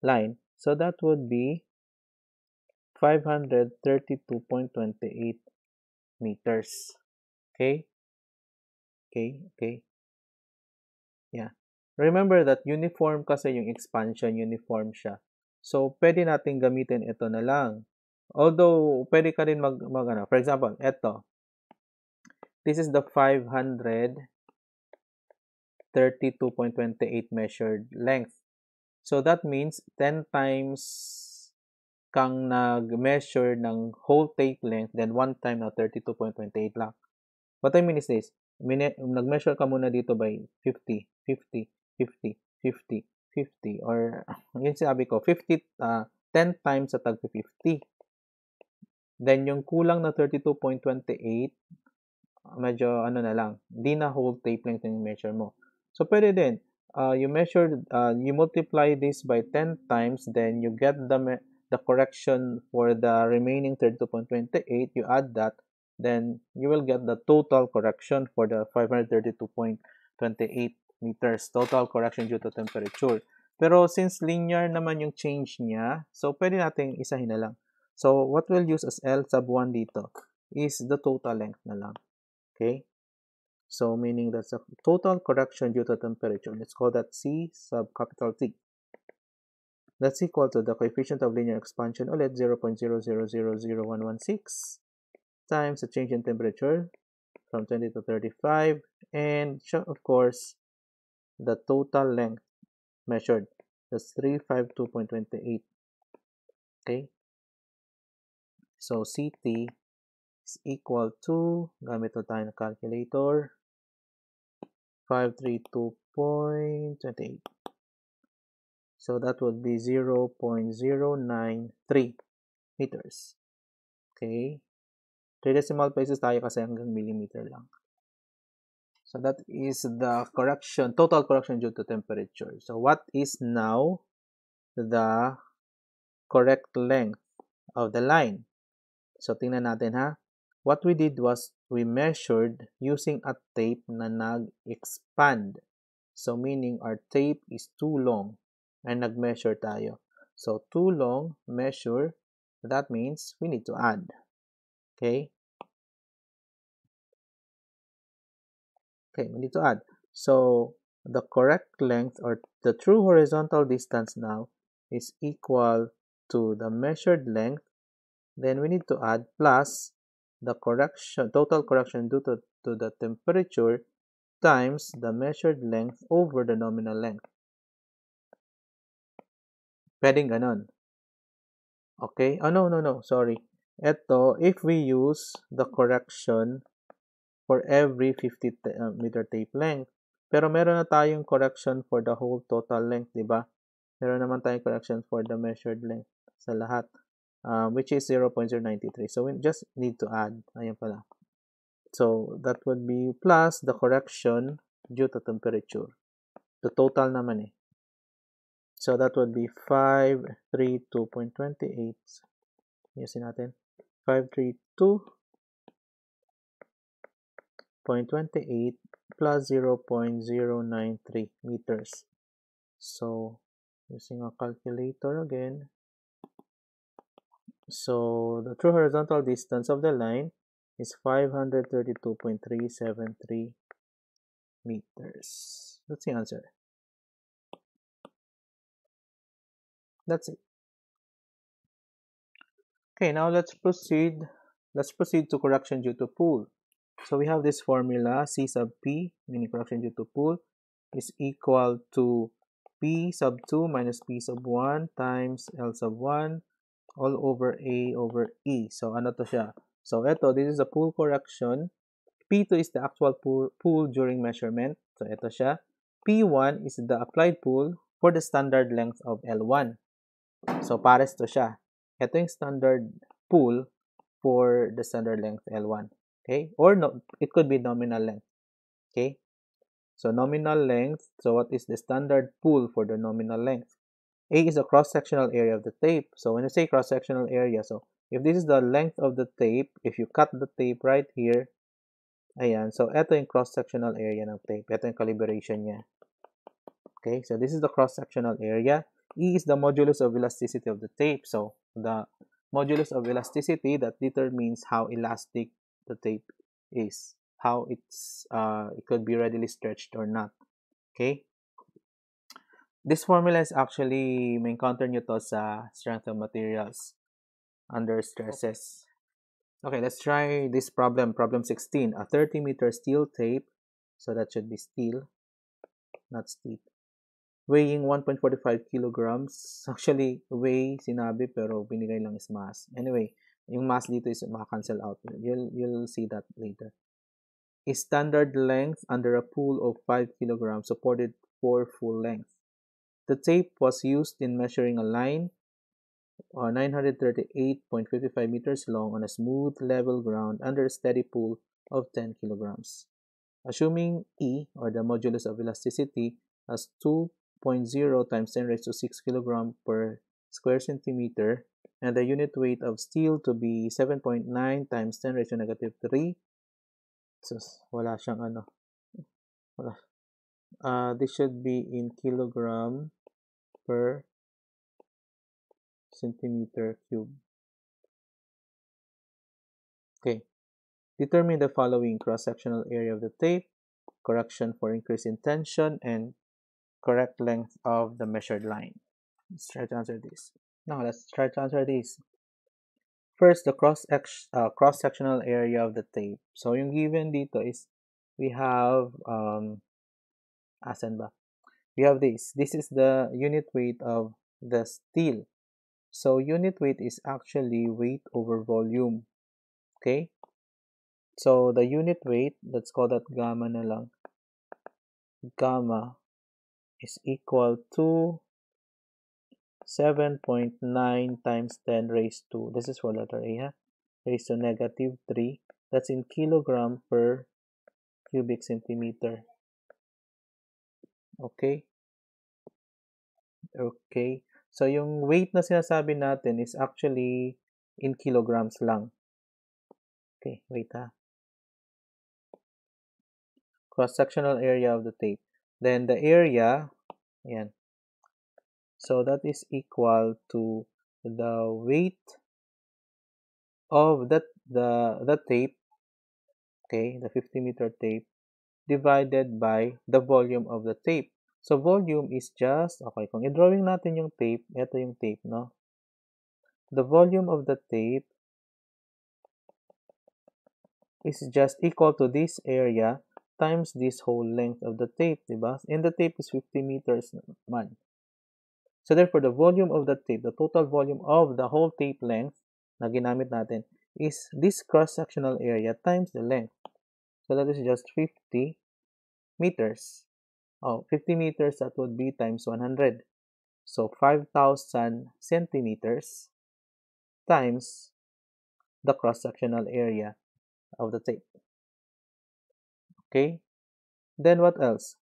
line. So that would be 532.28 meters. Okay? Okay? Yeah. Remember that uniform kasi yung expansion, uniform siya. So, pwede natin gamitin ito na lang. Although, pwede ka rin for example, ito. This is the 532.28 measured length. So, that means 10 times kang nag-measure ng whole tape length, then 1 time na 32.28 lang. What I mean is this, nag-measure ka muna dito by 50, 50, 50, 50, 50, or yun sinabi ko, 10 times sa tag 50. Then yung kulang na 32.28, medyo ano na lang, di na whole tape length yung measure mo. So pwede din, you multiply this by 10 times, then you get the correction for the remaining 32.28, you add that, then you will get the total correction for the 532.28 meters, total correction due to temperature. Pero since linear naman yung change niya, so pwede natin isahin na lang. So what we'll use as L sub 1 dito is the total length na lang. Okay? So meaning that's a total correction due to temperature. Let's call that C sub capital T. That's equal to the coefficient of linear expansion ulit, 0.0000116 times the change in temperature from 20 to 35, and of course the total length measured. That's 352.28. Okay? So, CT is equal to, gamit na tayo ng calculator, 532.28. So, that would be 0.093 meters. Okay? 3 decimal places tayo kasi hanggang millimeter lang. So, that is the correction, total correction due to temperature. So, what is now the correct length of the line? So, tingnan natin ha. What we did was we measured using a tape na nag-expand. So, meaning our tape is too long and nag-measure tayo. So, too long, measure, that means we need to add. Okay? Okay, we need to add. So, the correct length or the true horizontal distance now is equal to the measured length. Then we need to add plus the correction, total correction due to the temperature times the measured length over the nominal length. Pwedeng ganon. Okay? Oh, no, sorry. Ito, if we use the correction for every 50 meter tape length, pero meron na tayong correction for the whole total length, di ba? Meron naman tayong correction for the measured length sa lahat, which is 0.093. So, we just need to add. Ayan pala. So, that would be plus the correction due to temperature. The total naman eh. So, that would be 532.28. Yusin natin. 532.28 plus 0.093 meters. So, using a calculator again. So, the true horizontal distance of the line is 532.373 meters. That's the answer. That's it. Okay, now let's proceed. Let's proceed to correction due to pull. So we have this formula, C sub P, meaning correction due to pull, is equal to P sub 2 minus P sub 1 times L sub 1 all over A over E. So ano to siya? So ito, this is a pull correction. P2 is the actual pull during measurement. So ito siya. P1 is the applied pull for the standard length of L1. So pares to siya. Ito yung standard pull for the standard length L1. Okay? Or no, it could be nominal length. Okay? So nominal length, so what is the standard pull for the nominal length? A is the cross-sectional area of the tape. So when you say cross-sectional area, so if this is the length of the tape, if you cut the tape right here, ayan, so ito yung cross-sectional area ng tape. Ito yung calibration niya. Okay, so this is the cross-sectional area. E is the modulus of elasticity of the tape. So the modulus of elasticity that determines how elastic the tape is, how it's it could be readily stretched or not. Okay, this formula is actually may encounter nyo to sa strength of materials under stresses. Okay, let's try this problem. Problem 16. A 30-meter steel tape, so that should be steel, not steel, weighing 1.45 kilograms. Actually, weigh sinabi pero binigay lang is mass. Anyway, yung mass dito is maka-cancel out. You'll see that later. A standard length under a pull of 5 kilograms supported for full length. The tape was used in measuring a line 938.55 meters long on a smooth, level ground under a steady pull of 10 kilograms. Assuming E, or the modulus of elasticity, as 2.0 times 10 raised to 6 kilogram per square centimeter, and the unit weight of steel to be 7.9 times 10 raised to negative 3. So, wala siyang ano. Wala. This should be in kilogram per centimeter cube. Okay. Determine the following cross-sectional area of the tape, correction for increase in tension, and correct length of the measured line. Let's try to answer this. Now, let's try to answer this. First, the cross-sectional area of the tape. So, yung given dito is, we have, asan ba? we have this. This is the unit weight of the steel. So unit weight is actually weight over volume. Okay? So the unit weight, let's call that gamma na lang. Gamma is equal to 7.9 times 10 raised to, this is for letter A, ha? Raised to negative 3. That's in kilogram per cubic centimeter. Okay? Okay. So yung weight na sinasabi natin is actually in kilograms lang. Okay, wait ha. Cross-sectional area of the tape. Then the area, ayan. So that is equal to the weight of the tape, okay, the 50-meter tape, divided by the volume of the tape. So volume is just, okay, kung i-drawing natin yung tape, ito yung tape, no? The volume of the tape is just equal to this area times this whole length of the tape, diba? And the tape is 50 meters naman. So therefore, the volume of the tape, the total volume of the whole tape length na ginamit natin is this cross-sectional area times the length. So that is just 50 meters. Oh, 50 meters, that would be times 100. So 5,000 centimeters times the cross-sectional area of the tape. Okay? Then what else?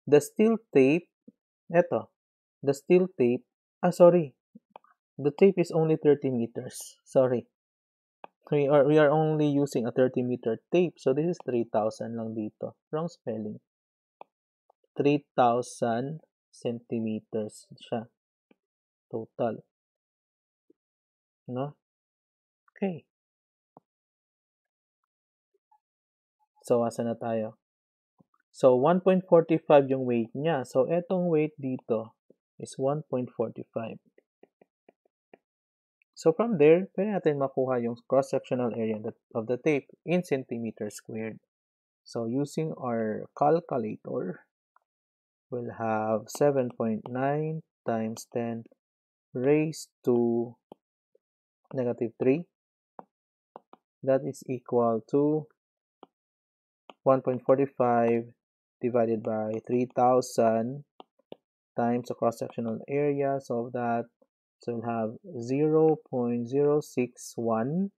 The steel tape, eto, the steel tape, sorry, the tape is only 30 meters. Sorry. We are only using a 30-meter tape. So this is 3,000 lang dito. Wrong spelling. 3,000 centimeters siya. Total. No? Okay. So, asa na tayo? So, 1.45 yung weight niya. So, etong weight dito is 1.45. So, from there, pwede natin makuha yung cross-sectional area of the tape in centimeters squared. So, using our calculator, we'll have 7.9 times 10 raised to negative 3. That is equal to 1.45 divided by 3,000 times the cross-sectional area. So that, so we'll have 0.061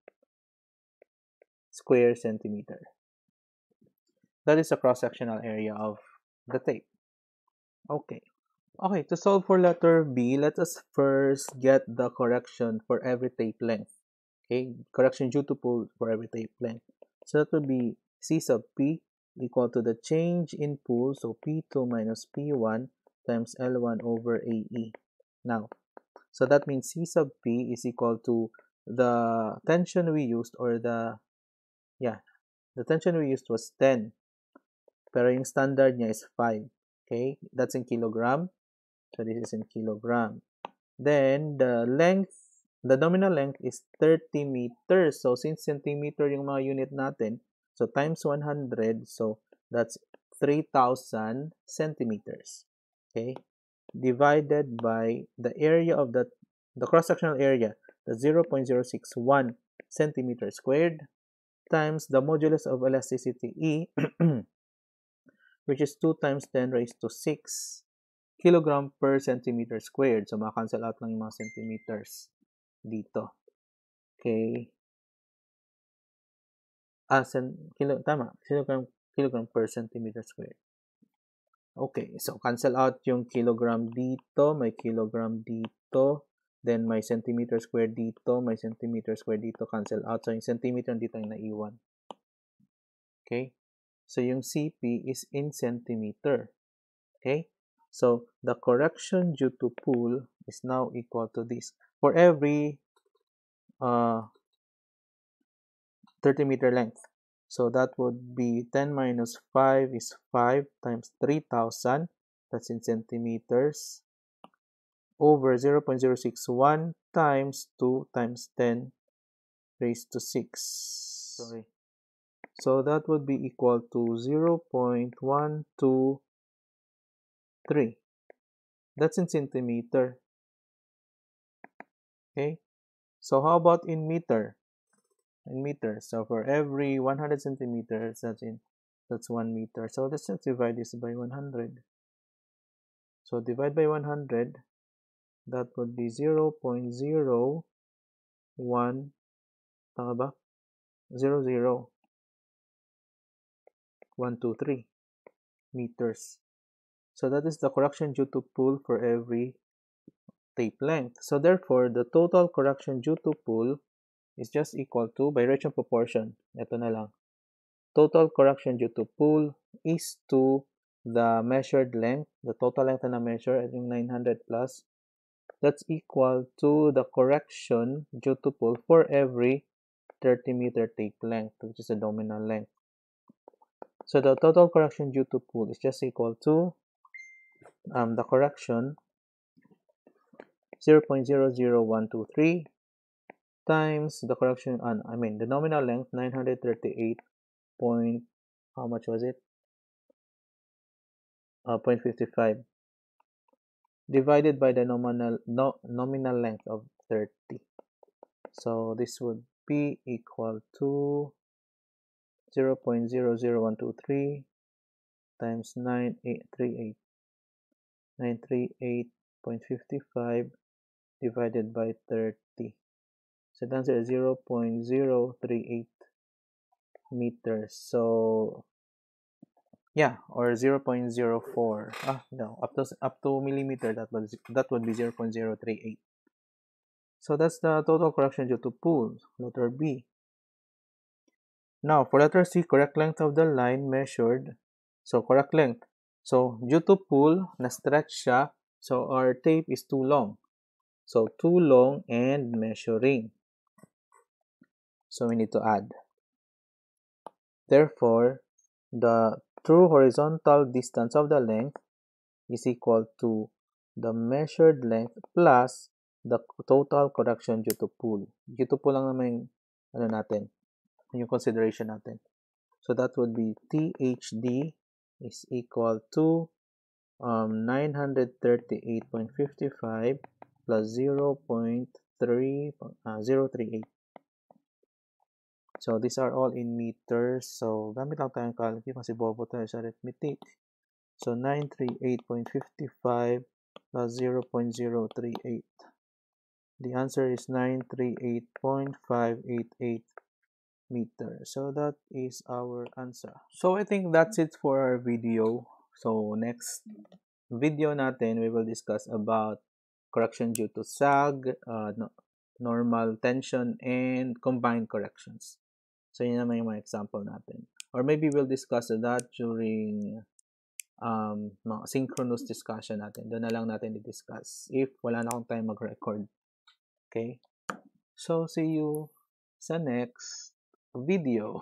square centimeter. That is the cross-sectional area of the tape. Okay. Okay, to solve for letter B, let us first get the correction for every tape length. Okay, correction due to pull for every tape length. So that would be C sub P equal to the change in pull, so P2 minus P1 times L1 over AE. Now, so that means C sub P is equal to the tension we used, or the tension we used was 10. Pero yung standard niya is 5. Okay, that's in kilogram. So this is in kilogram. Then the length, the nominal length is 30 meters. So since centimeter yung mga unit natin, so times 100, so that's 3,000 centimeters. Okay, divided by the area of the cross-sectional area, the 0.061 centimeter squared, times the modulus of elasticity E, which is 2 times 10 raised to 6 kilogram per centimeter squared. So, maka-cancel out lang yung mga centimeters dito. Okay. Tama. Kilogram per centimeter squared. Okay. So, cancel out yung kilogram dito. May kilogram dito. Then, may centimeter squared dito. May centimeter squared dito. Cancel out. So, yung centimeter dito yung naiwan. Okay. So, yung CP is in centimeter. Okay. So, the correction due to pull is now equal to this. For every 30-meter length. So, that would be 10 minus 5 is 5 times 3,000. That's in centimeters. Over 0.061 times 2 times 10 raised to 6. Sorry. So, that would be equal to 0.12 3. That's in centimeter. Okay. So how about in meter? In meters. So for every 100 centimeters, that's 1 meter. So let's just divide this by 100. So divide by 100, that would be 0.01, tama ba? 0.00123 meters. So that is the correction due to pull for every tape length. So therefore, the total correction due to pull is just equal to, by ratio proportion, ito na lang. Total correction due to pull is to the measured length, the total length na measure, I think 900 plus. That's equal to the correction due to pull for every 30 meter tape length, which is the nominal length. So the total correction due to pull is just equal to the correction 0.00123 times the correction, the nominal length 938 point, how much was it? 0.55 divided by the nominal length of 30. So this would be equal to 0.00123 times 938.55 divided by 30. So the answer is 0.038 meters. So yeah, or 0.04. No, up to millimeter, that would be 0.038. So that's the total correction due to pull, letter B. Now, for letter C, correct length of the line measured. So, correct length. So, due to pull, na-stretch siya. So, our tape is too long. So, too long and measuring. So, we need to add. Therefore, the true horizontal distance of the length is equal to the measured length plus the total correction due to pull. Due to pull lang naman yung consideration natin. So that would be THD is equal to 938.55 plus 0.038. So these are all in meters. So gamit lang tayong calculate kasi bobo tayo sa arithmetic. So 938.55 plus 0.038. The answer is 938.588 meters. So that is our answer. So I think that's it for our video. So next video natin, we will discuss about correction due to sag, normal tension, and combined corrections. So yun naman yung mga example natin. Or maybe we'll discuss that during mga synchronous discussion natin. Doon na lang natin i-discuss if wala na akong time mag-record. Okay? So see you sa next video.